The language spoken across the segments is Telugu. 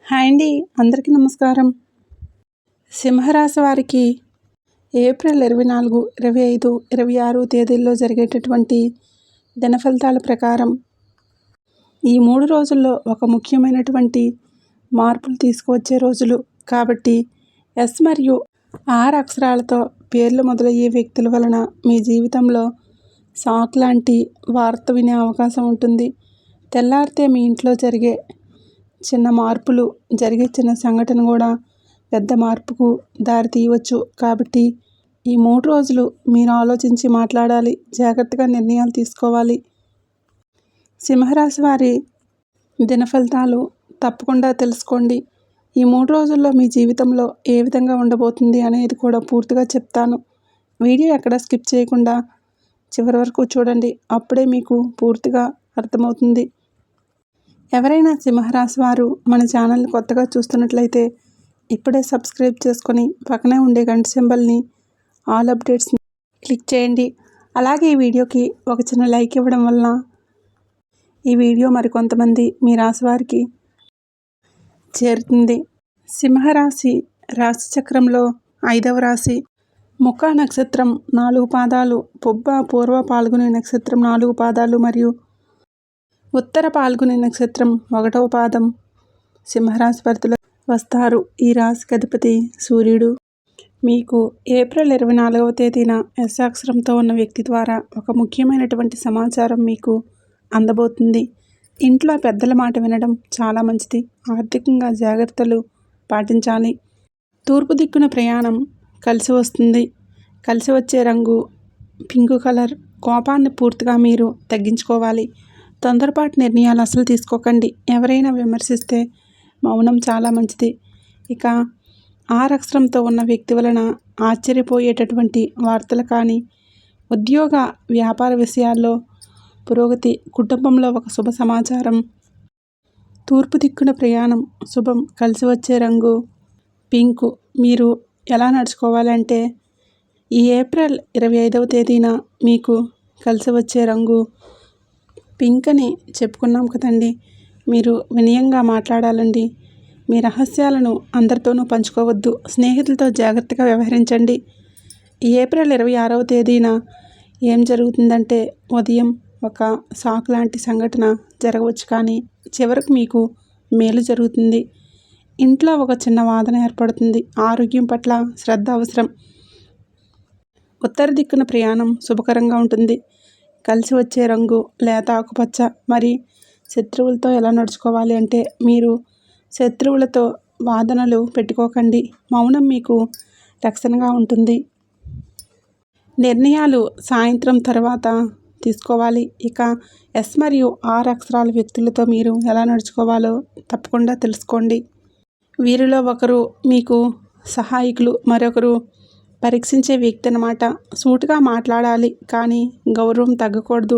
హాయ్ అండి, అందరికీ నమస్కారం. సింహరాశి వారికి ఏప్రిల్ 24, 25, 26 తేదీల్లో జరిగేటటువంటి దిన ఫలితాల ప్రకారం ఈ 3 రోజుల్లో ఒక ముఖ్యమైనటువంటి మార్పులు తీసుకువచ్చే రోజులు కాబట్టి ఎస్ మరియు ఆర్ అక్షరాలతో పేర్లు మొదలయ్యే వ్యక్తుల వలన మీ జీవితంలో షాక్ లాంటి వార్త వినే అవకాశం ఉంటుంది. తెల్లారితే మీ ఇంట్లో జరిగే చిన్న మార్పులు, జరిగే చిన్న సంఘటన కూడా పెద్ద మార్పుకు దారి తీయవచ్చు. కాబట్టి ఈ 3 రోజులు మీరు ఆలోచించి మాట్లాడాలి, జాగ్రత్తగా నిర్ణయాలు తీసుకోవాలి. సింహరాశి వారి దిన ఫలితాలు తప్పకుండా తెలుసుకోండి. ఈ 3 రోజుల్లో మీ జీవితంలో ఏ విధంగా ఉండబోతుంది అనేది కూడా పూర్తిగా చెప్తాను. వీడియో ఎక్కడ స్కిప్ చేయకుండా చివరి వరకు చూడండి, అప్పుడే మీకు పూర్తిగా అర్థమవుతుంది. ఎవరైనా సింహరాశి వారు మన ఛానల్ని కొత్తగా చూస్తున్నట్లయితే ఇప్పుడే సబ్స్క్రైబ్ చేసుకొని పక్కనే ఉండే గంట సింబల్ని ఆల్ అప్డేట్స్ని క్లిక్ చేయండి. అలాగే ఈ వీడియోకి ఒక చిన్న లైక్ ఇవ్వడం వలన ఈ వీడియో మరికొంతమంది మీ రాశి వారికి చేరుతుంది. సింహరాశి రాశి చక్రంలో 5వ రాశి. ముఖ నక్షత్రం 4 పాదాలు, పుబ్బ పూర్వ పాల్గొనే నక్షత్రం 4 పాదాలు మరియు ఉత్తర పాల్గొనే నక్షత్రం 1వ పాదం సింహరాశి పరిధిలో వస్తారు. ఈ రాశికి అధిపతి సూర్యుడు. మీకు ఏప్రిల్ 24వ తేదీన ఎస్ అక్షరంతో ఉన్న వ్యక్తి ద్వారా ఒక ముఖ్యమైనటువంటి సమాచారం మీకు అందబోతుంది. ఇంట్లో పెద్దల మాట వినడం చాలా మంచిది. ఆర్థికంగా జాగ్రత్తలు పాటించాలి. తూర్పు దిక్కున ప్రయాణం కలిసి వస్తుంది. కలిసి వచ్చే రంగు పింక్ కలర్. కోపాన్ని పూర్తిగా మీరు తగ్గించుకోవాలి. తొందరపాటు నిర్ణయాలు అసలు తీసుకోకండి. ఎవరైనా విమర్శిస్తే మౌనం చాలా మంచిది. ఇక ఆర్ అక్షరంతో ఉన్న వ్యక్తి వలన ఆశ్చర్యపోయేటటువంటి వార్తలు కానీ, ఉద్యోగ వ్యాపార విషయాల్లో పురోగతి, కుటుంబంలో ఒక శుభ సమాచారం. తూర్పు దిక్కున ప్రయాణం శుభం. కలిసి వచ్చే రంగు పింకు. మీరు ఎలా నడుచుకోవాలంటే ఈ ఏప్రిల్ 25వ తేదీన మీకు కలిసి వచ్చే రంగు పింక్ అని చెప్పుకున్నాం కదండి. మీరు వినయంగా మాట్లాడాలండి. మీ రహస్యాలను అందరితోనూ పంచుకోవద్దు. స్నేహితులతో జాగ్రత్తగా వ్యవహరించండి. ఈ ఏప్రిల్ 26వ తేదీన ఏం జరుగుతుందంటే ఉదయం ఒక షాక్ లాంటి సంఘటన జరగవచ్చు, కానీ చివరకు మీకు మేలు జరుగుతుంది. ఇంట్లో ఒక చిన్న వాదన ఏర్పడుతుంది. ఆరోగ్యం పట్ల శ్రద్ధ అవసరం. ఉత్తర దిక్కున ప్రయాణం శుభకరంగా ఉంటుంది. కలిసి వచ్చే రంగు లేత ఆకుపచ్చ. మరి శత్రువులతో ఎలా నడుచుకోవాలి అంటే మీరు శత్రువులతో వాదనలు పెట్టుకోకండి. మౌనం మీకు రక్షణగా ఉంటుంది. నిర్ణయాలు సాయంత్రం తర్వాత తీసుకోవాలి. ఇక ఎస్ మరియు ఆర్ అక్షరాల వ్యక్తులతో మీరు ఎలా నడుచుకోవాలో తప్పకుండా తెలుసుకోండి. వీరిలో ఒకరు మీకు సహాయకులు, మరొకరు పరీక్షించే వ్యక్తి అన్నమాట. సూటిగా మాట్లాడాలి, కానీ గౌరవం తగ్గకూడదు.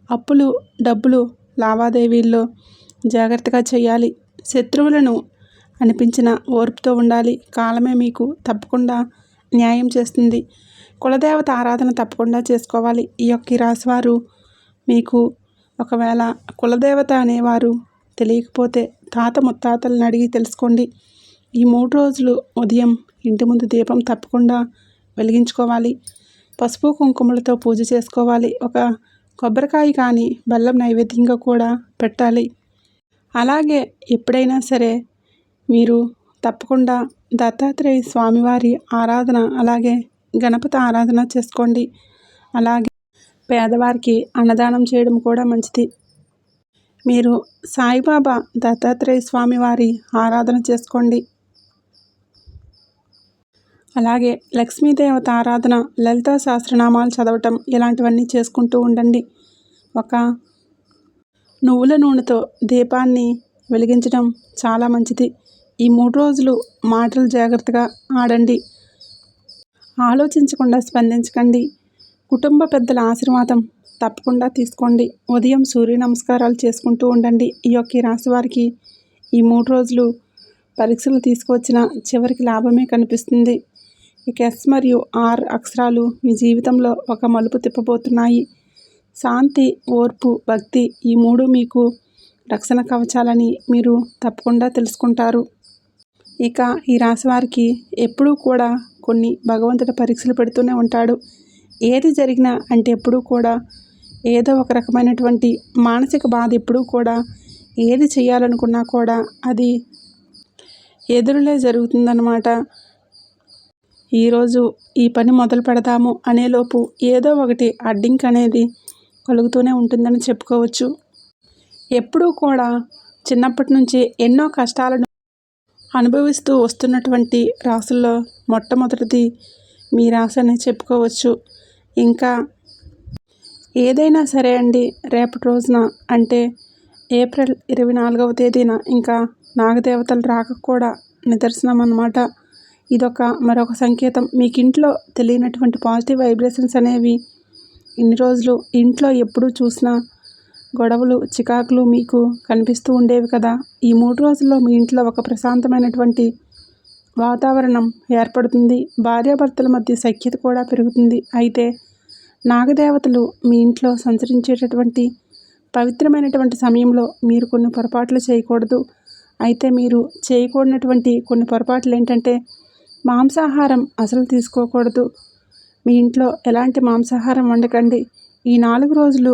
అప్పులు, డబ్బులు లావాదేవీల్లో జాగ్రత్తగా చేయాలి. శత్రువులను అనిపించిన ఓర్పుతో ఉండాలి. కాలమే మీకు తప్పకుండా న్యాయం చేస్తుంది. కులదేవత ఆరాధన తప్పకుండా చేసుకోవాలి. ఈ రాశివారు మీకు ఒకవేళ కులదేవత అనేవారు తెలియకపోతే తాత ముత్తాతలను అడిగి తెలుసుకోండి. ఈ 3 రోజులు ఉదయం ఇంటి ముందు దీపం తప్పకుండా వెలిగించుకోవాలి. పసుపు కుంకుమలతో పూజ చేసుకోవాలి. ఒక కొబ్బరికాయ కానీ బెల్లం నైవేద్యంగా కూడా పెట్టాలి. అలాగే ఎప్పుడైనా సరే మీరు తప్పకుండా దత్తాత్రేయ స్వామివారి ఆరాధన, అలాగే గణపతి ఆరాధన చేసుకోండి. అలాగే పేదవారికి అన్నదానం చేయడం కూడా మంచిది. మీరు సాయిబాబా, దత్తాత్రేయ స్వామివారి ఆరాధన చేసుకోండి. అలాగే లక్ష్మీదేవత ఆరాధన, లలితా సహస్రనామాలు చదవటం ఇలాంటివన్నీ చేసుకుంటూ ఉండండి. ఒక నువ్వుల నూనెతో దీపాన్ని వెలిగించడం చాలా మంచిది. ఈ 3 రోజులు మాటలు జాగ్రత్తగా ఆడండి. ఆలోచించకుండా స్పందించకండి. కుటుంబ పెద్దల ఆశీర్వాదం తప్పకుండా తీసుకోండి. ఉదయం సూర్య నమస్కారాలు చేసుకుంటూ ఉండండి. ఈ రాశి వారికి ఈ 3 రోజులు పరీక్షలు తీసుకువచ్చిన చివరికి లాభమే కనిపిస్తుంది. ఇక ఎస్ మరియు ఆర్ అక్షరాలు మీ జీవితంలో ఒక మలుపు తిప్పబోతున్నాయి. శాంతి, ఓర్పు, భక్తి ఈ 3 మీకు రక్షణ కవచాలని మీరు తప్పకుండా తెలుసుకుంటారు. ఇక ఈ రాశి వారికి ఎప్పుడూ కూడా కొన్ని భగవంతుడు పరీక్షలు పెడుతూనే ఉంటాడు. ఏది జరిగినా అంటే ఎప్పుడూ కూడా ఏదో ఒక రకమైనటువంటి మానసిక బాధ ఎప్పుడూ కూడా ఏది చేయాలనుకున్నా కూడా అది ఎదురులే జరుగుతుందన్నమాట. ఈరోజు ఈ పని మొదలు పెడదాము అనేలోపు ఏదో ఒకటి అడ్డంకి అనేది కలుగుతూనే ఉంటుందని చెప్పుకోవచ్చు. ఎప్పుడూ కూడా చిన్నప్పటి నుంచి ఎన్నో కష్టాలను అనుభవిస్తూ వస్తున్నటువంటి రాసుల్లో మొట్టమొదటిది మీ రాశి అని చెప్పుకోవచ్చు. ఇంకా ఏదైనా సరే అండి, రేపటి రోజున అంటే ఏప్రిల్ 24వ తేదీన ఇంకా నాగదేవతలు రాక కూడా నిదర్శనం అన్నమాట. ఇదొక మరొక సంకేతం. మీకు ఇంట్లో తెలియనటువంటి పాజిటివ్ వైబ్రేషన్స్ అనేవి ఇన్ని రోజులు ఇంట్లో ఎప్పుడు చూసినా గొడవలు చికాకులు మీకు కనిపిస్తూ ఉండేవి కదా. ఈ 3 రోజుల్లో మీ ఇంట్లో ఒక ప్రశాంతమైనటువంటి వాతావరణం ఏర్పడుతుంది. భార్యాభర్తల మధ్య సఖ్యత కూడా పెరుగుతుంది. అయితే నాగదేవతలు మీ ఇంట్లో సంచరించేటటువంటి పవిత్రమైనటువంటి సమయంలో మీరు కొన్ని పొరపాట్లు చేయకూడదు. అయితే మీరు చేయకూడనటువంటి కొన్ని పొరపాట్లు ఏంటంటే మాంసాహారం అసలు తీసుకోకూడదు. మీ ఇంట్లో ఎలాంటి మాంసాహారం వండకండి. ఈ 4 రోజులు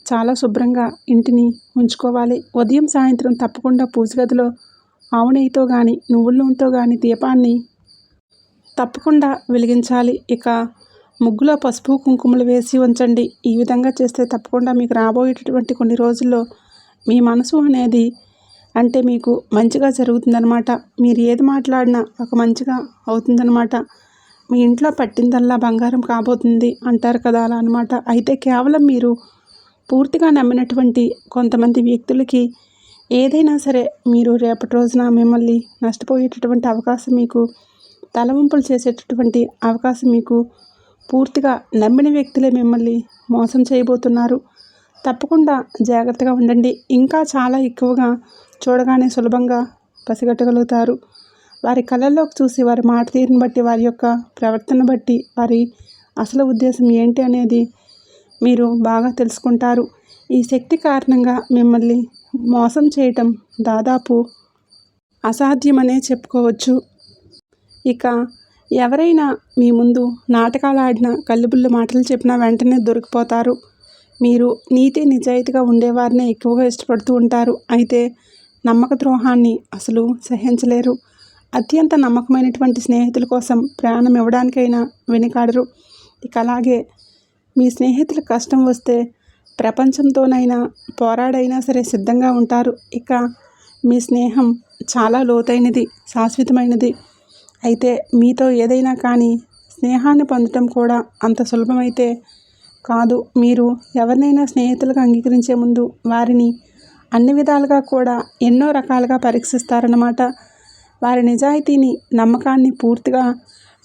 చాలా శుభ్రంగా ఇంటిని ఉంచుకోవాలి. ఉదయం సాయంత్రం తప్పకుండా పూజ గదిలో ఆవు నెయ్యితో కానీ నువ్వుల నూనెతో కానీ దీపాన్ని తప్పకుండా వెలిగించాలి. ఇక ముగ్గులో పసుపు కుంకుమలు వేసి ఉంచండి. ఈ విధంగా చేస్తే తప్పకుండా మీకు రాబోయేటటువంటి కొన్ని రోజుల్లో మీ మనసు అనేది అంటే మీకు మంచిగా జరుగుతుందన్నమాట. మీరు ఏది మాట్లాడినా ఒక మంచిగా అవుతుందన్నమాట. మీ ఇంట్లో పట్టిందల్లా బంగారం కాబోతుంది అంటారు కదా, అలా అనమాట. అయితే కేవలం మీరు పూర్తిగా నమ్మినటువంటి కొంతమంది వ్యక్తులకి ఏదైనా సరే మీరు రేపటి రోజున మిమ్మల్ని నష్టపోయేటటువంటి అవకాశం మీకు తలవంపులు చేసేటటువంటి అవకాశం మీకు పూర్తిగా నమ్మిన వ్యక్తులే మిమ్మల్ని మోసం చేయబోతున్నారు. తప్పకుండా జాగ్రత్తగా ఉండండి. ఇంకా చాలా ఎక్కువగా చూడగానే సులభంగా పసిగట్టగలుగుతారు. వారి కళ్ళల్లోకి చూసి వారి మాట తీరుని బట్టి వారి యొక్క ప్రవర్తన బట్టి వారి అసలు ఉద్దేశం ఏంటి అనేది మీరు బాగా తెలుసుకుంటారు. ఈ శక్తి కారణంగా మిమ్మల్ని మోసం చేయటం దాదాపు అసాధ్యమనే చెప్పుకోవచ్చు. ఇక ఎవరైనా మీ ముందు నాటకాలు ఆడినా కల్లిబుల్లి మాటలు చెప్పినా వెంటనే దొరికిపోతారు. మీరు నీతి నిజాయితీగా ఉండేవారినే ఎక్కువగా ఇష్టపడుతూ ఉంటారు. అయితే నమ్మక ద్రోహాన్ని అసలు సహించలేరు. అత్యంత నమ్మకమైనటువంటి స్నేహితుల కోసం ప్రాణం ఇవ్వడానికైనా వెనుకాడరు. ఇక అలాగే మీ స్నేహితుల కష్టం వస్తే ప్రపంచంతోనైనా పోరాడైనా సరే సిద్ధంగా ఉంటారు. ఇక మీ స్నేహం చాలా లోతైనది, శాశ్వతమైనది. అయితే మీతో ఏదైనా కానీ స్నేహాన్ని పొందటం కూడా అంత సులభమైతే కాదు. మీరు ఎవరినైనా స్నేహితులుగా అంగీకరించే ముందు వారిని అన్ని విధాలుగా కూడా ఎన్నో రకాలుగా పరీక్షిస్తారన్నమాట. వారి నిజాయితీని నమ్మకాన్ని పూర్తిగా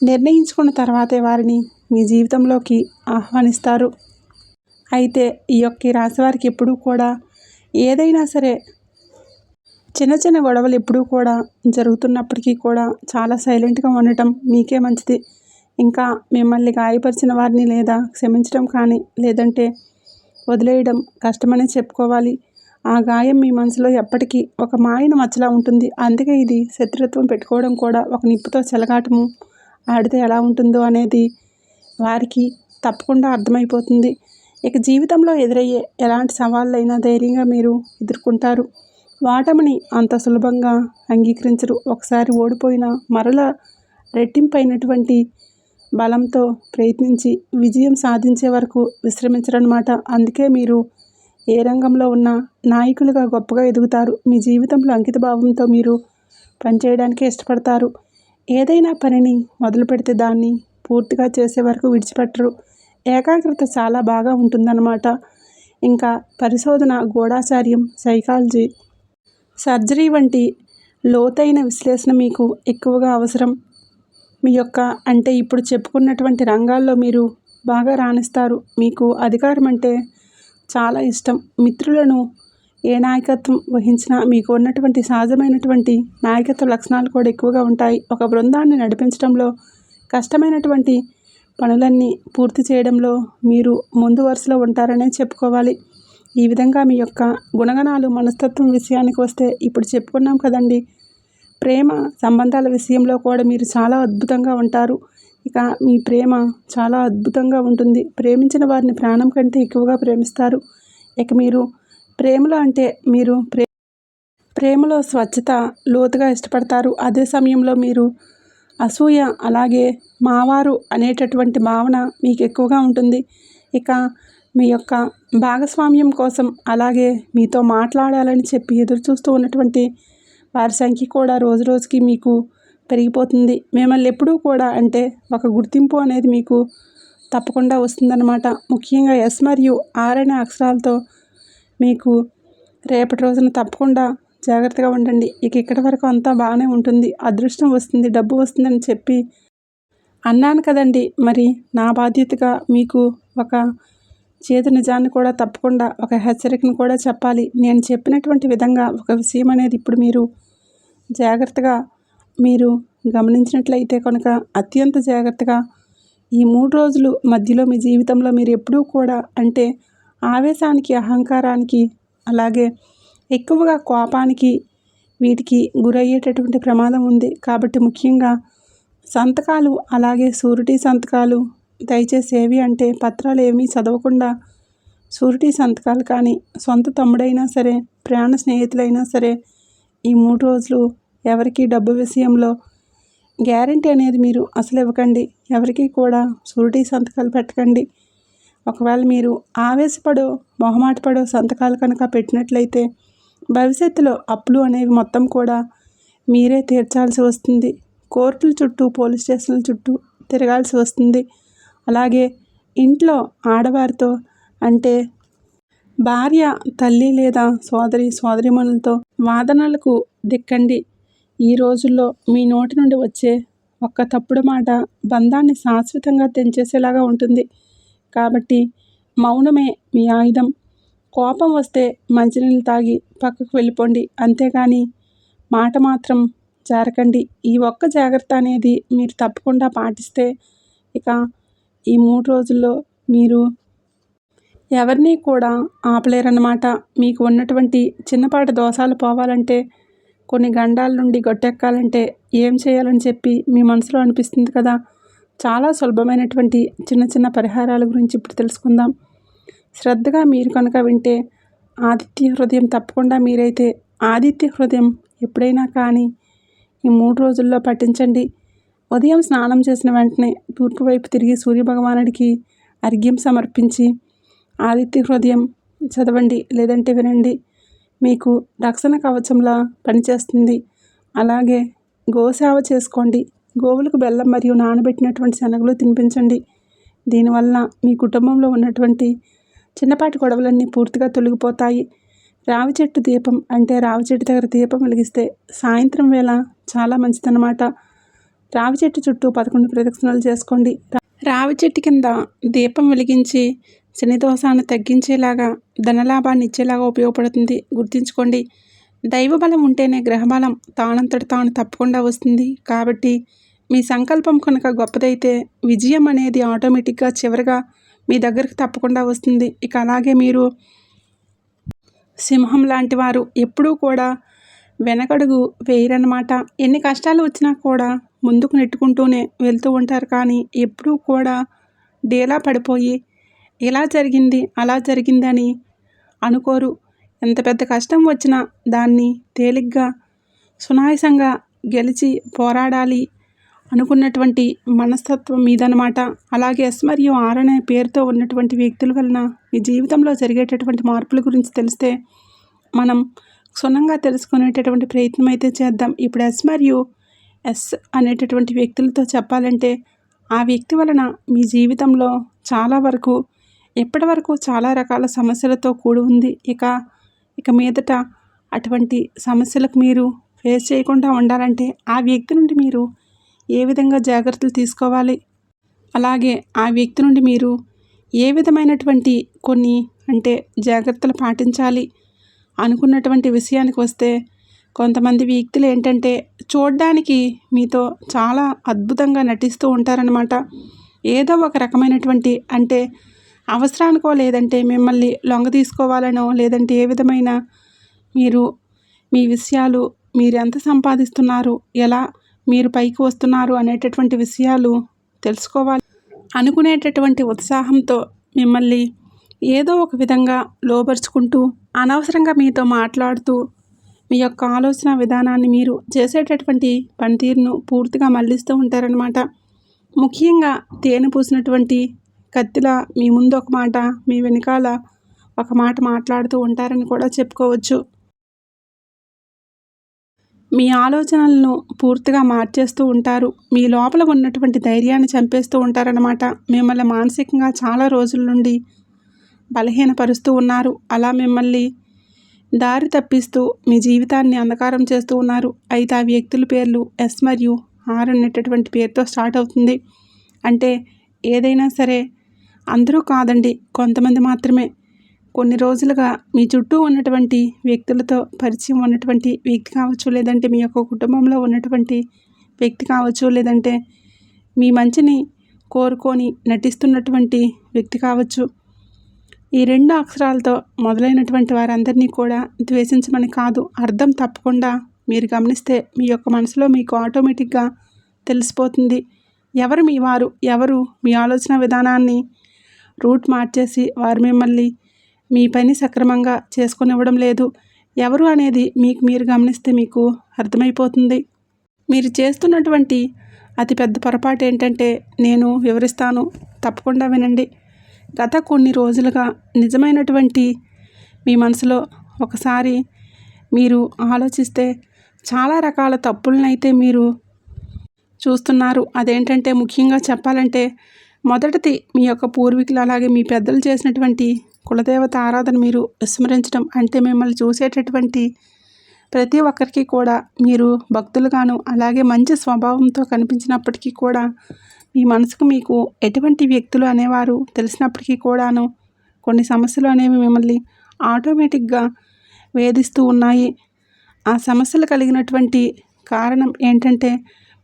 నిర్ణయించుకున్న తర్వాతే వారిని మీ జీవితంలోకి ఆహ్వానిస్తారు. అయితే ఈ రాశి వారికి ఎప్పుడూ కూడా ఏదైనా సరే చిన్న చిన్న గొడవలు ఎప్పుడూ కూడా జరుగుతున్నప్పటికీ కూడా చాలా సైలెంట్గా ఉండటం మీకే మంచిది. ఇంకా మిమ్మల్ని గాయపరిచిన వారిని లేదా క్షమించడం కానీ లేదంటే వదిలేయడం కష్టమని చెప్పుకోవాలి. ఆ గాయం మీ మనసులో ఎప్పటికీ ఒక మాయన మచ్చలా ఉంటుంది. అందుకే ఇది శత్రుత్వం పెట్టుకోవడం కూడా ఒక నిప్పుతో చెలగాటము ఆడితే ఎలా ఉంటుందో అనేది వారికి తప్పకుండా అర్థమైపోతుంది. ఇక జీవితంలో ఎదురయ్యే ఎలాంటి సవాళ్ళైనా ధైర్యంగా మీరు ఎదుర్కొంటారు. ఓటమిని అంత సులభంగా అంగీకరించరు. ఒకసారి ఓడిపోయినా మరలా రెట్టింపైనటువంటి బలంతో ప్రయత్నించి విజయం సాధించే వరకు విశ్రమించరన్నమాట. అందుకే మీరు ఏ రంగంలో ఉన్నా నాయకులుగా గొప్పగా ఎదుగుతారు. మీ జీవితంలో అంకితభావంతో మీరు పనిచేయడానికే ఇష్టపడతారు. ఏదైనా పనిని మొదలు పెడితే దాన్ని పూర్తిగా చేసే వరకు విడిచిపెట్టరు. ఏకాగ్రత చాలా బాగా ఉంటుందన్నమాట. ఇంకా పరిశోధన, గూఢాచార్యం, సైకాలజీ, సర్జరీ వంటి లోతైన విశ్లేషణ మీకు ఎక్కువగా అవసరం. మీ యొక్క అంటే ఇప్పుడు చెప్పుకున్నటువంటి రంగాల్లో మీరు బాగా రాణిస్తారు. మీకు అధికారం అంటే చాలా ఇష్టం. మిత్రులను ఏ నాయకత్వం వహించినా మీకు ఉన్నటువంటి సహజమైనటువంటి నాయకత్వ లక్షణాలు కూడా ఎక్కువగా ఉంటాయి. ఒక బృందాన్ని నడిపించడంలో కష్టమైనటువంటి పనులన్నీ పూర్తి చేయడంలో మీరు ముందు వరుసలో ఉంటారనే చెప్పుకోవాలి. ఈ విధంగా మీ యొక్క గుణగణాలు, మనస్తత్వం విషయానికి వస్తే ఇప్పుడు చెప్పుకున్నాం కదండి. ప్రేమ సంబంధాల విషయంలో కూడా మీరు చాలా అద్భుతంగా ఉంటారు. ఇక మీ ప్రేమ చాలా అద్భుతంగా ఉంటుంది. ప్రేమించిన వారిని ప్రాణం కంటే ఎక్కువగా ప్రేమిస్తారు. ఇక మీరు ప్రేమలో అంటే మీరు ప్రేమలో స్వచ్ఛత లోతుగా ఇష్టపడతారు. అదే సమయంలో మీరు అసూయ, అలాగే మావారు అనేటటువంటి భావన మీకు ఎక్కువగా ఉంటుంది. ఇక మీ యొక్క భాగస్వామ్యం కోసం, అలాగే మీతో మాట్లాడాలని చెప్పి ఎదురు చూస్తూ ఉన్నటువంటి వారి సంఖ్య కూడా రోజు రోజుకి మీకు పెరిగిపోతుంది. మిమ్మల్ని ఎప్పుడూ కూడా అంటే ఒక గుర్తింపు అనేది మీకు తప్పకుండా వస్తుందన్నమాట. ముఖ్యంగా ఎస్ మరియు ఆర్ అనే అక్షరాలతో మీకు రేపటి రోజున తప్పకుండా జాగ్రత్తగా ఉండండి. ఇక ఇక్కడి వరకు అంతా బాగానే ఉంటుంది. అదృష్టం వస్తుంది, డబ్బు వస్తుందని చెప్పి అన్నాను కదండి. మరి నా బాధ్యతగా మీకు ఒక చేదు నిజాన్ని కూడా తప్పకుండా, ఒక హెచ్చరికను కూడా చెప్పాలి. నేను చెప్పినటువంటి విధంగా ఒక విషయం అనేది ఇప్పుడు మీరు జాగ్రత్తగా మీరు గమనించినట్లయితే కనుక అత్యంత జాగ్రత్తగా ఈ 3 రోజులు మధ్యలో మీ జీవితంలో మీరు ఎప్పుడూ కూడా అంటే ఆవేశానికి, అహంకారానికి, అలాగే ఎక్కువగా కోపానికి, వీటికి గురయ్యేటటువంటి ప్రమాదం ఉంది. కాబట్టి ముఖ్యంగా సంతకాలు, అలాగే షూరిటీ సంతకాలు దయచేసి ఏవి అంటే పత్రాలు ఏమీ చదవకుండా షూరిటీ సంతకాలు కానీ, సొంత తమ్ముడైనా సరే, ప్రాణ స్నేహితులైనా సరే ఈ 3 రోజులు ఎవరికి డబ్బు విషయంలో గ్యారంటీ అనేది మీరు అసలు ఇవ్వకండి. ఎవరికి కూడా షూరిటీ సంతకాలు పెట్టకండి. ఒకవేళ మీరు ఆవేశపడో, మొహమాటపడో సంతకాలు కనుక పెట్టినట్లయితే భవిష్యత్తులో అప్పులు అనేవి మొత్తం కూడా మీరే తీర్చాల్సి వస్తుంది. కోర్టుల చుట్టూ, పోలీస్ స్టేషన్ల చుట్టూ తిరగాల్సి వస్తుంది. అలాగే ఇంట్లో ఆడవారితో అంటే భార్య, తల్లి లేదా సోదరిమణులతో వాదనలకు దిక్కండి. ఈ రోజుల్లో మీ నోటి నుండి వచ్చే ఒక్క తప్పుడు మాట బంధాన్ని శాశ్వతంగా తెంచేసేలాగా ఉంటుంది. కాబట్టి మౌనమే మీ ఆయుధం. కోపం వస్తే మంచినీళ్ళు తాగి పక్కకు వెళ్ళిపోండి. అంతేగాని మాట మాత్రం జారకండి. ఈ ఒక్క జాగ్రత్త అనేది మీరు తప్పకుండా పాటిస్తే ఇక ఈ 3 రోజుల్లో మీరు ఎవరిని కూడా ఆపలేరన్నమాట. మీకు ఉన్నటువంటి చిన్నపాటి దోషాలు పోవాలంటే, కొన్ని గండాల నుండి గట్టెక్కాలంటే ఏం చేయాలని చెప్పి మీ మనసులో అనిపిస్తుంది కదా. చాలా సులభమైనటువంటి చిన్న చిన్న పరిహారాల గురించి ఇప్పుడు తెలుసుకుందాం. శ్రద్ధగా మీరు కనుక వింటే ఆదిత్య హృదయం తప్పకుండా మీరైతే ఆదిత్య హృదయం ఎప్పుడైనా కానీ ఈ 3 రోజుల్లో పఠించండి. ఉదయం స్నానం చేసిన వెంటనే తూర్పు వైపు తిరిగి సూర్యభగవానుడికి అర్ఘ్యం సమర్పించి ఆదిత్య హృదయం చదవండి, లేదంటే వినండి. మీకు రక్షణ కవచంలా పనిచేస్తుంది. అలాగే గోసేవ చేసుకోండి. గోవులకు బెల్లం మరియు నానబెట్టినటువంటి శనగలు తినిపించండి. దీనివల్ల మీ కుటుంబంలో ఉన్నటువంటి చిన్నపాటి గొడవలన్నీ పూర్తిగా తొలగిపోతాయి. రావి చెట్టు దీపం అంటే రావి చెట్టు దగ్గర దీపం వెలిగిస్తే సాయంత్రం వేళ చాలా మంచిదన్నమాట. రావి చెట్టు చుట్టూ 11 ప్రదక్షిణలు చేసుకోండి. రావి చెట్టు కింద దీపం వెలిగించి శని దోషాన్ని తగ్గించేలాగా, ధనలాభాన్ని ఇచ్చేలాగా ఉపయోగపడుతుంది. గుర్తుంచుకోండి, దైవబలం ఉంటేనే గ్రహబలం తానంతట తాను తప్పకుండా వస్తుంది. కాబట్టి మీ సంకల్పం కనుక గొప్పదైతే విజయం అనేది ఆటోమేటిక్గా చివరిగా మీ దగ్గరికి తప్పకుండా వస్తుంది. ఇక అలాగే మీరు సింహం లాంటి వారు ఎప్పుడూ కూడా వెనకడుగు వేయరన్నమాట. ఎన్ని కష్టాలు వచ్చినా కూడా ముందుకు నెట్టుకుంటూనే వెళ్తూ ఉంటారు. కానీ ఎప్పుడూ కూడా డీలా పడిపోయి ఇలా జరిగింది, అలా జరిగిందని అనుకోరు. ఎంత పెద్ద కష్టం వచ్చినా దాన్ని తేలిగ్గా, సునాయాసంగా గెలిచి పోరాడాలి అనుకున్నటువంటి మనస్తత్వం మీదనమాట. అలాగే ఎస్ మరియు ఆర్ అనే పేరుతో ఉన్నటువంటి వ్యక్తుల వలన మీ జీవితంలో జరిగేటటువంటి మార్పుల గురించి తెలిస్తే మనం క్షుణ్ణంగా తెలుసుకునేటటువంటి ప్రయత్నం అయితే చేద్దాం. ఇప్పుడు ఎస్ మరియు ఎస్ అనేటటువంటి వ్యక్తులతో చెప్పాలంటే ఆ వ్యక్తి వలన మీ జీవితంలో చాలా వరకు ఇప్పటి వరకు చాలా రకాల సమస్యలతో కూడి ఉంది. ఇక మీదట అటువంటి సమస్యలకు మీరు ఫేస్ చేయకుండా ఉండాలంటే ఆ వ్యక్తి నుండి మీరు ఏ విధంగా జాగ్రత్తలు తీసుకోవాలి, అలాగే ఆ వ్యక్తి నుండి మీరు ఏ విధమైనటువంటి కొన్ని అంటే జాగ్రత్తలు పాటించాలి అనుకున్నటువంటి విషయానికి వస్తే, కొంతమంది వ్యక్తులు ఏంటంటే చూడడానికి మీతో చాలా అద్భుతంగా నటిస్తూ ఉంటారనమాట. ఏదో ఒక రకమైనటువంటి అంటే అవసరానికో లేదంటే మిమ్మల్ని లొంగ తీసుకోవాలనో లేదంటే ఏ విధమైన మీరు మీ విషయాలు మీరు ఎంత సంపాదిస్తున్నారు, ఎలా మీరు పైకి వస్తున్నారు అనేటటువంటి విషయాలు తెలుసుకోవాలి అనుకునేటటువంటి ఉత్సాహంతో మిమ్మల్ని ఏదో ఒక విధంగా లోబరుచుకుంటూ అనవసరంగా మీతో మాట్లాడుతూ మీ యొక్క ఆలోచన విధానాన్ని మీరు చేసేటటువంటి పనితీరును పూర్తిగా మళ్లిస్తూ ఉంటారనమాట. ముఖ్యంగా తేనె పూసినటువంటి కత్తిలా మీ ముందు ఒక మాట, మీ వెనకాల ఒక మాట మాట్లాడుతూ ఉంటారని కూడా చెప్పుకోవచ్చు. మీ ఆలోచనలను పూర్తిగా మార్చేస్తూ ఉంటారు. మీ లోపల ఉన్నటువంటి ధైర్యాన్ని చంపేస్తూ ఉంటారనమాట. మిమ్మల్ని మానసికంగా చాలా రోజుల నుండి బలహీనపరుస్తూ ఉన్నారు. అలా మిమ్మల్ని దారి తప్పిస్తూ మీ జీవితాన్ని అంధకారం చేస్తూ ఉన్నారు. అయితే ఆ వ్యక్తుల పేర్లు ఎస్ మరియు ఆర్ అనేటటువంటి పేరుతో స్టార్ట్ అవుతుంది. అంటే ఏదైనా సరే అందరూ కాదండి, కొంతమంది మాత్రమే. కొన్ని రోజులుగా మీ చుట్టూ ఉన్నటువంటి వ్యక్తులతో పరిచయం ఉన్నటువంటి వ్యక్తి కావచ్చు, లేదంటే మీ యొక్క కుటుంబంలో ఉన్నటువంటి వ్యక్తి కావచ్చు, లేదంటే మీ మంచిని కోరుకొని నటిస్తున్నటువంటి వ్యక్తి కావచ్చు. ఈ 2 అక్షరాలతో మొదలైనటువంటి వారందరినీ కూడా ద్వేషించమని కాదు, అర్థం తప్పకుండా మీరు గమనిస్తే మీ యొక్క మనసులో మీకు ఆటోమేటిక్గా తెలిసిపోతుంది ఎవరు మీ వారు, ఎవరు మీ ఆలోచన విధానాన్ని రూట్ మార్చేసి వారు మిమ్మల్ని మీ పని సక్రమంగా చేసుకొనివ్వడం లేదు, ఎవరు అనేది మీకు మీరు గమనిస్తే మీకు అర్థమైపోతుంది. మీరు చేస్తున్నటువంటి అతిపెద్ద పొరపాటు ఏంటంటే నేను వివరిస్తాను, తప్పకుండా వినండి. గత కొన్ని రోజులుగా నిజమైనటువంటి మీ మనసులో ఒకసారి మీరు ఆలోచిస్తే చాలా రకాల తప్పులనైతే మీరు చూస్తున్నారు. అదేంటంటే ముఖ్యంగా చెప్పాలంటే మొదటిది మీ యొక్క పూర్వీకులు అలాగే మీ పెద్దలు చేసినటువంటి కులదేవత ఆరాధన మీరు విస్మరించడం. అంటే మిమ్మల్ని చూసేటటువంటి ప్రతి ఒక్కరికి కూడా మీరు భక్తులుగాను అలాగే మంచి స్వభావంతో కనిపించినప్పటికీ కూడా మీ మనసుకు మీకు ఎటువంటి వ్యక్తులు అనేవారు తెలిసినప్పటికీ కూడాను కొన్ని సమస్యలు అనేవి మిమ్మల్ని ఆటోమేటిక్గా వేధిస్తూ ఉన్నాయి. ఆ సమస్యలు కలిగినటువంటి కారణం ఏంటంటే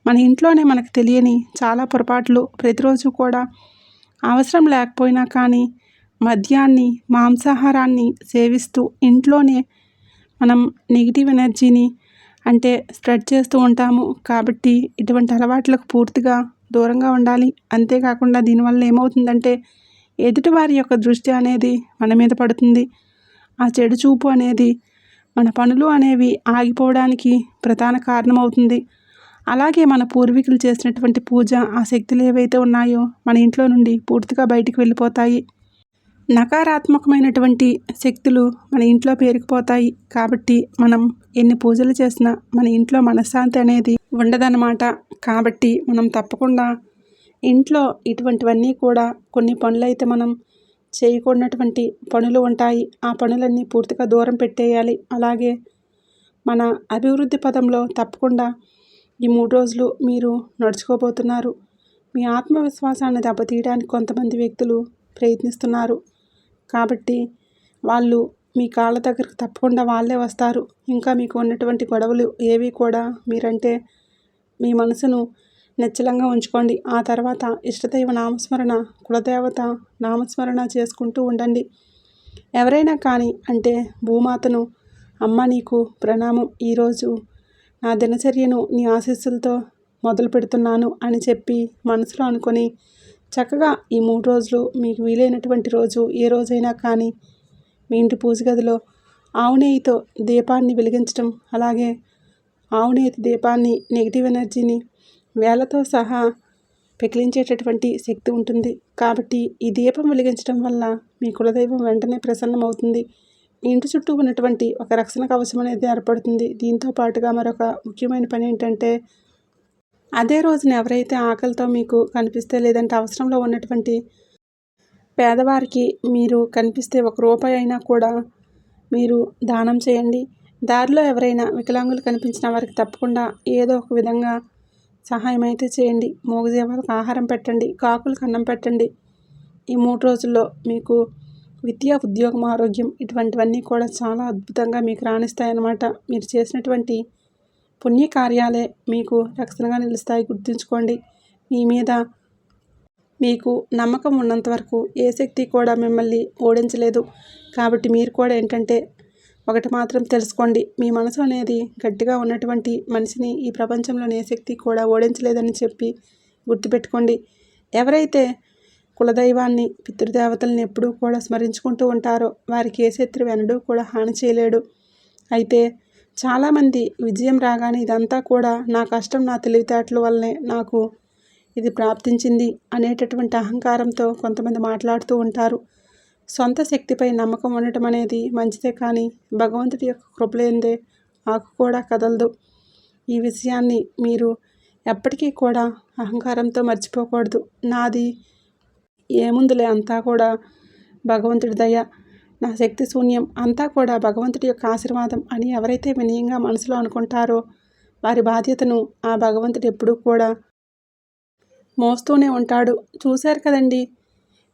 మన ఇంట్లోనే మనకు తెలియని చాలా పొరపాట్లు ప్రతిరోజు కూడా అవసరం లేకపోయినా కానీ మద్యాన్ని, మాంసాహారాన్ని సేవిస్తూ ఇంట్లోనే మనం నెగిటివ్ ఎనర్జీని అంటే స్ప్రెడ్ చేస్తూ ఉంటాము. కాబట్టి ఇటువంటి అలవాట్లకు పూర్తిగా దూరంగా ఉండాలి. అంతేకాకుండా దీనివల్ల ఏమవుతుందంటే ఎదుటివారి యొక్క దృష్టి అనేది మన మీద పడుతుంది. ఆ చెడు చూపు అనేది మన పనులు అనేవి ఆగిపోవడానికి ప్రధాన కారణమవుతుంది. అలాగే మన పూర్వీకులు చేసినటువంటి పూజ, ఆ శక్తులు ఏవైతే ఉన్నాయో మన ఇంట్లో నుండి పూర్తిగా బయటికి వెళ్ళిపోతాయి. నకారాత్మకమైనటువంటి శక్తులు మన ఇంట్లో పేరుకుపోతాయి. కాబట్టి మనం ఎన్ని పూజలు చేసినా మన ఇంట్లో మనశ్శాంతి అనేది ఉండదన్నమాట. కాబట్టి మనం తప్పకుండా ఇంట్లో ఇటువంటివన్నీ కూడా కొన్ని పనులైతే మనం చేయకూడనటువంటి పనులు ఉంటాయి. ఆ పనులన్నీ పూర్తిగా దూరం పెట్టేయాలి. అలాగే మన అభివృద్ధి పదంలో తప్పకుండా ఈ 3 రోజులు మీరు నడుచుకోబోతున్నారు. మీ ఆత్మవిశ్వాసాన్ని దెబ్బతీయడానికి కొంతమంది వ్యక్తులు ప్రయత్నిస్తున్నారు. కాబట్టి వాళ్ళు మీ కాళ్ళ దగ్గరకు తప్పకుండా వాళ్ళే వస్తారు. ఇంకా మీకు ఉన్నటువంటి గొడవలు ఏవి కూడా మీరంటే మీ మనసును నిశ్చలంగా ఉంచుకోండి. ఆ తర్వాత ఇష్టదైవ నామస్మరణ, కులదేవత నామస్మరణ చేసుకుంటూ ఉండండి. ఎవరైనా కానీ అంటే భూమాతను, అమ్మ నీకు ప్రణామం, ఈరోజు నా దినచర్యను నీ ఆశీస్సులతో మొదలు పెడుతున్నాను అని చెప్పి మనసులో అనుకొని చక్కగా ఈ 3 రోజులు మీకు వీలైనటువంటి రోజు ఏ రోజైనా కానీ మీ ఇంటి పూజ గదిలో ఆవు నెయ్యితో దీపాన్ని వెలిగించడం, అలాగే ఆవు నెయ్యి దీపాన్ని నెగిటివ్ ఎనర్జీని వేళ్ళతో సహా పెకిలించేటటువంటి శక్తి ఉంటుంది. కాబట్టి ఈ దీపం వెలిగించడం వల్ల మీ కులదైవం వెంటనే ప్రసన్నమవుతుంది. మీ ఇంటి చుట్టూ ఉన్నటువంటి ఒక రక్షణ కవచం అనేది ఏర్పడుతుంది. దీంతో పాటుగా మరొక ముఖ్యమైన పని ఏంటంటే అదే రోజున ఎవరైతే ఆకలితో మీకు కనిపిస్తే లేదంటే అవసరంలో ఉన్నటువంటి పేదవారికి మీరు కనిపిస్తే ₹1 అయినా కూడా మీరు దానం చేయండి. దారిలో ఎవరైనా వికలాంగులు కనిపించిన వారికి తప్పకుండా ఏదో ఒక విధంగా సహాయం అయితే చేయండి. మూగజీవాలకు ఆహారం పెట్టండి, కాకులకు అన్నం పెట్టండి. ఈ 3 రోజుల్లో మీకు విద్య, ఉద్యోగం, ఆరోగ్యం ఇటువంటివన్నీ కూడా చాలా అద్భుతంగా మీకు రాణిస్తాయన్నమాట. మీరు చేసినటువంటి పుణ్యకార్యాలే మీకు రక్షణగా నిలుస్తాయి. గుర్తుంచుకోండి. మీ మీద మీకు నమ్మకం ఉన్నంత వరకు ఏ శక్తి కూడా మిమ్మల్ని ఓడించలేదు. కాబట్టి మీరు కూడా ఏంటంటే ఒకటి మాత్రం తెలుసుకోండి, మీ మనసు అనేది గట్టిగా ఉన్నటువంటి మనిషిని ఈ ప్రపంచంలోని ఏ శక్తి కూడా ఓడించలేదని చెప్పి గుర్తుపెట్టుకోండి. ఎవరైతే కులదైవాన్ని, పితృదేవతల్ని ఎప్పుడూ కూడా స్మరించుకుంటూ ఉంటారో వారికి ఏ శత్రువు ఎన్నడూ కూడా హాని చేయలేడు. అయితే చాలామంది విజయం రాగానే ఇదంతా కూడా నా కష్టం, నా తెలివితేటల వల్లనే నాకు ఇది ప్రాప్తించింది అనేటటువంటి అహంకారంతో కొంతమంది మాట్లాడుతూ ఉంటారు. సొంత శక్తిపై నమ్మకం ఉండటం అనేది మంచిదే, కానీ భగవంతుడి యొక్క కృప లేనిదే ఆకు కూడా కదలదు. ఈ విషయాన్ని మీరు ఎప్పటికీ కూడా అహంకారంతో మర్చిపోకూడదు. నాది ఏముందులే, అంతా కూడా భగవంతుడి దయ, నా శక్తి శూన్యం, అంతా కూడా భగవంతుడి యొక్క ఆశీర్వాదం అని ఎవరైతే వినయంగా మనసులో అనుకుంటారో వారి బాధ్యతను ఆ భగవంతుడు ఎప్పుడూ కూడా మోస్తూనే ఉంటాడు. చూశారు కదండి.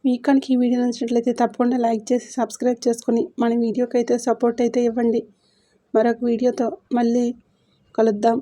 మీకు కనుక ఈ వీడియో నచ్చినట్లయితే తప్పకుండా లైక్ చేసి సబ్స్క్రైబ్ చేసుకుని మన వీడియోకి అయితే సపోర్ట్ అయితే ఇవ్వండి. మరొక వీడియోతో మళ్ళీ కలుద్దాం.